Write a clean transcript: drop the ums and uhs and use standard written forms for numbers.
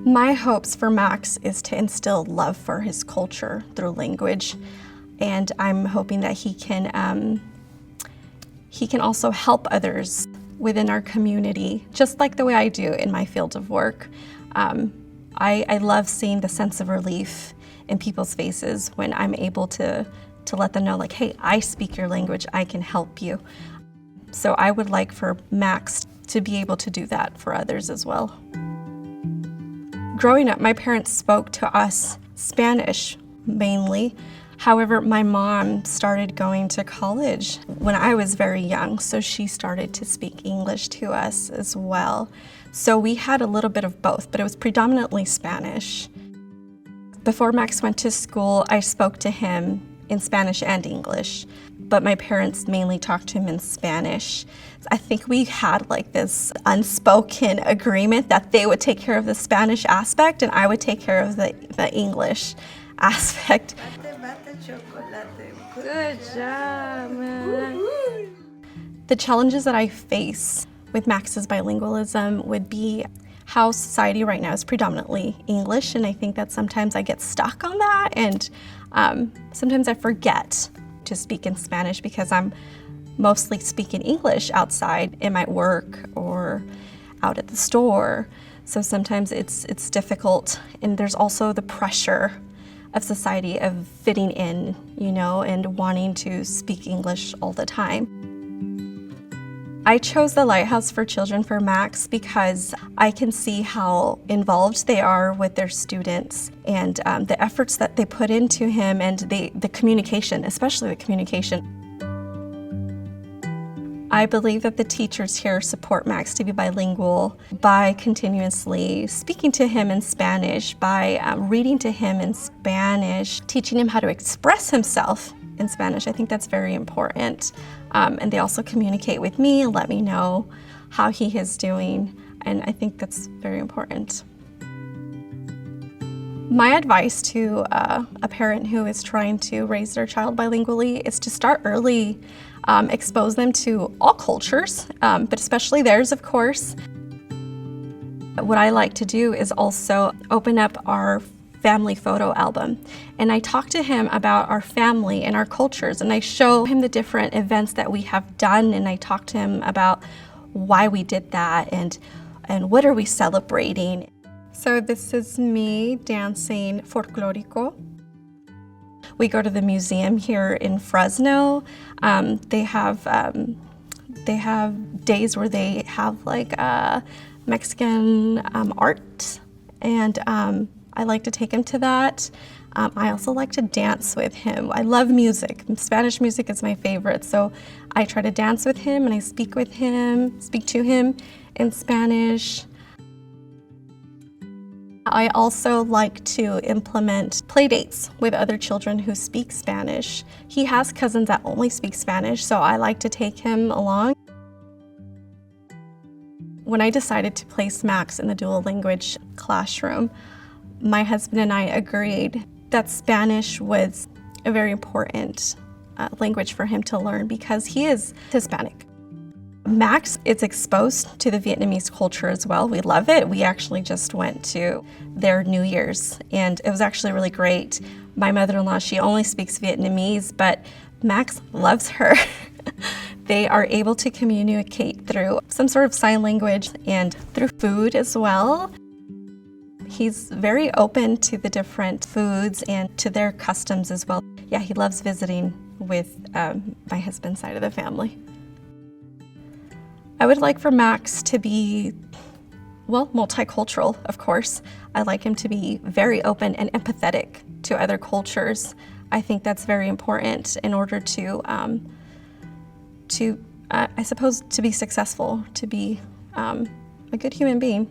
My hopes for Max is to instill love for his culture through language, and I'm hoping that he can also help others within our community, just like the way I do in my field of work. I love seeing the sense of relief in people's faces when I'm able to let them know, like, hey, I speak your language, I can help you. So I would like for Max to be able to do that for others as well. Growing up, my parents spoke to us Spanish mainly. However, my mom started going to college when I was very young, so she started to speak English to us as well. So we had a little bit of both, but it was predominantly Spanish. Before Max went to school, I spoke to him in Spanish and English, but my parents mainly talked to him in Spanish. I think we had like this unspoken agreement that they would take care of the Spanish aspect and I would take care of the English aspect. Good job, man. The challenges that I face with Max's bilingualism would be how society right now is predominantly English, and I think that sometimes I get stuck on that, and sometimes I forget to speak in Spanish because I'm mostly speaking English outside in my work or out at the store. So sometimes it's difficult, and there's also the pressure of society of fitting in, you know, and wanting to speak English all the time. I chose the Lighthouse for Children for Max because I can see how involved they are with their students and the efforts that they put into him and the communication, especially the communication. I believe that the teachers here support Max to be bilingual by continuously speaking to him in Spanish, by reading to him in Spanish, teaching him how to express himself in Spanish. I think that's very important. And they also communicate with me and let me know how he is doing, and I think that's very important. My advice to a parent who is trying to raise their child bilingually is to start early, expose them to all cultures, but especially theirs, of course. What I like to do is also open up our family photo album, and I talk to him about our family and our cultures, and I show him the different events that we have done, and I talk to him about why we did that and what are we celebrating. So this is me dancing folklorico. We go to the museum here in Fresno. They have days where they have like Mexican art, and I like to take him to that. I also like to dance with him. I love music. Spanish music is my favorite, so I try to dance with him and I speak to him in Spanish. I also like to implement play dates with other children who speak Spanish. He has cousins that only speak Spanish, so I like to take him along. When I decided to place Max in the dual language classroom, my husband and I agreed that Spanish was a very important language for him to learn because he is Hispanic. Max is exposed to the Vietnamese culture as well. We love it. We actually just went to their New Year's, and it was actually really great. My mother-in-law, she only speaks Vietnamese, but Max loves her. They are able to communicate through some sort of sign language and through food as well. He's very open to the different foods and to their customs as well. Yeah, he loves visiting with my husband's side of the family. I would like for Max to be, well, multicultural, of course. I like him to be very open and empathetic to other cultures. I think that's very important in order to I suppose, to be successful, to be a good human being.